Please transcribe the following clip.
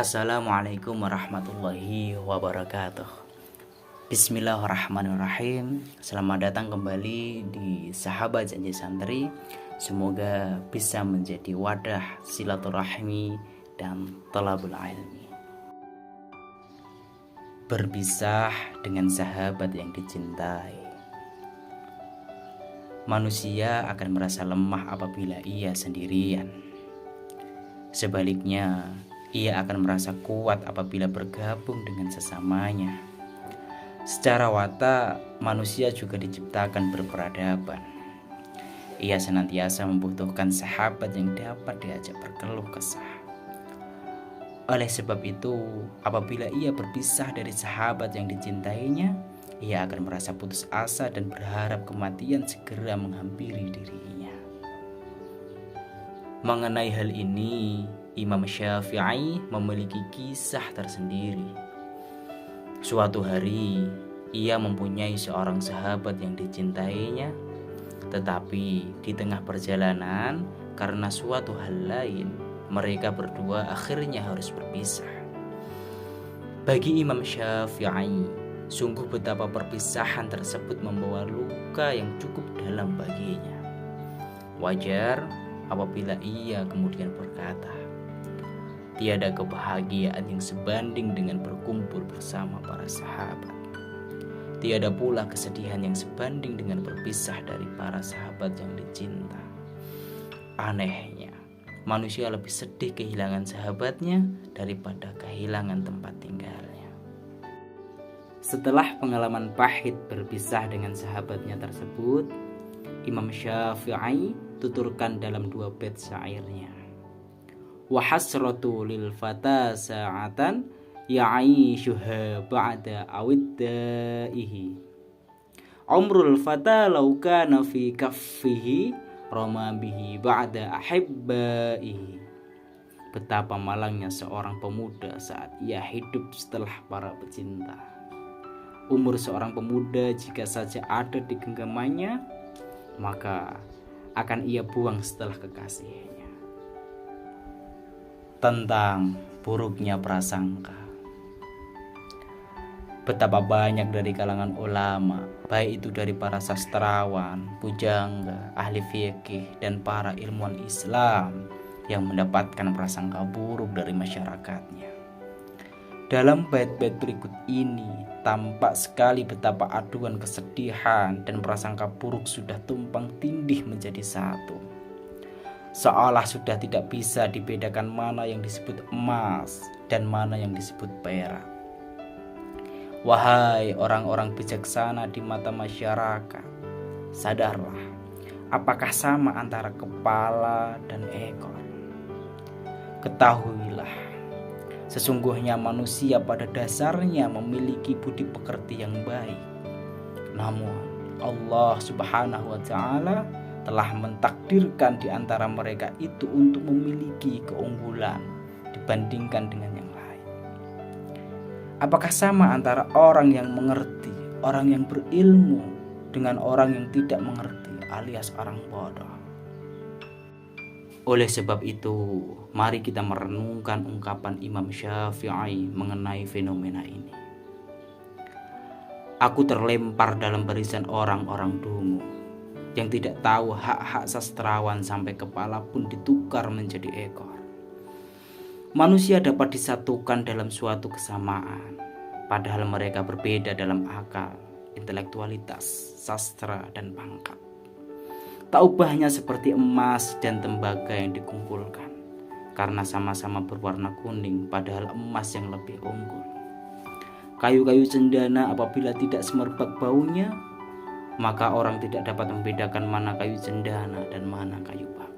Assalamualaikum warahmatullahi wabarakatuh. Bismillahirrahmanirrahim. Selamat datang kembali di Sahabat Janji Santri. Semoga bisa menjadi wadah silaturahmi dan thalabul ilmi. Berpisah dengan sahabat yang dicintai. Manusia akan merasa lemah apabila ia sendirian. Sebaliknya, ia akan merasa kuat apabila bergabung dengan sesamanya. Secara watak, manusia juga diciptakan berperadaban. Ia senantiasa membutuhkan sahabat yang dapat diajak berkeluh kesah. Oleh sebab itu, apabila ia berpisah dari sahabat yang dicintainya, ia akan merasa putus asa dan berharap kematian segera menghampiri dirinya. Mengenai hal ini, Imam Syafi'i memiliki kisah tersendiri. Suatu hari, ia mempunyai seorang sahabat yang dicintainya, tetapi di tengah perjalanan, karena suatu hal lain, mereka berdua akhirnya harus berpisah. Bagi Imam Syafi'i, sungguh betapa perpisahan tersebut membawa luka yang cukup dalam baginya. Wajar apabila ia kemudian berkata, tiada kebahagiaan yang sebanding dengan berkumpul bersama para sahabat. Tiada pula kesedihan yang sebanding dengan berpisah dari para sahabat yang dicinta. Anehnya, manusia lebih sedih kehilangan sahabatnya daripada kehilangan tempat tinggalnya. Setelah pengalaman pahit berpisah dengan sahabatnya tersebut, Imam Syafi'i tuturkan dalam 2 bait syairnya. Wa hasratu lil fata sa'atan ya'ishuha ba'da awiddaihi. Umrul fata law kana fi kaffihi rama bihi ba'da ahibbaihi. Betapa malangnya seorang pemuda saat ia hidup setelah para pecinta. Umur seorang pemuda jika saja ada di genggamannya, maka akan ia buang setelah kekasihnya. Tentang buruknya prasangka. Betapa banyak dari kalangan ulama, baik itu dari para sastrawan, pujangga, ahli fikih, dan para ilmuwan Islam yang mendapatkan prasangka buruk dari masyarakatnya. Dalam bait-bait berikut ini, tampak sekali betapa aduan kesedihan dan prasangka buruk sudah tumpang tindih menjadi satu. Seolah sudah tidak bisa dibedakan mana yang disebut emas dan mana yang disebut perak. Wahai orang-orang bijaksana di mata masyarakat, sadarlah, apakah sama antara kepala dan ekor? Ketahuilah, sesungguhnya manusia pada dasarnya memiliki budi pekerti yang baik. Namun Allah Subhanahu wa Ta'ala telah mentakdirkan di antara mereka itu untuk memiliki keunggulan dibandingkan dengan yang lain. Apakah sama antara orang yang mengerti, orang yang berilmu, dengan orang yang tidak mengerti alias orang bodoh? Oleh sebab itu, mari kita merenungkan ungkapan Imam Syafi'i mengenai fenomena ini. Aku terlempar dalam barisan orang-orang dungu yang tidak tahu hak-hak sastrawan sampai kepala pun ditukar menjadi ekor. Manusia dapat disatukan dalam suatu kesamaan, padahal mereka berbeda dalam akal, intelektualitas, sastra, dan pangkat. Tak ubahnya seperti emas dan tembaga yang dikumpulkan, karena sama-sama berwarna kuning, padahal emas yang lebih unggul. Kayu-kayu cendana apabila tidak semerbak baunya, maka orang tidak dapat membedakan mana kayu cendana dan mana kayu bakar.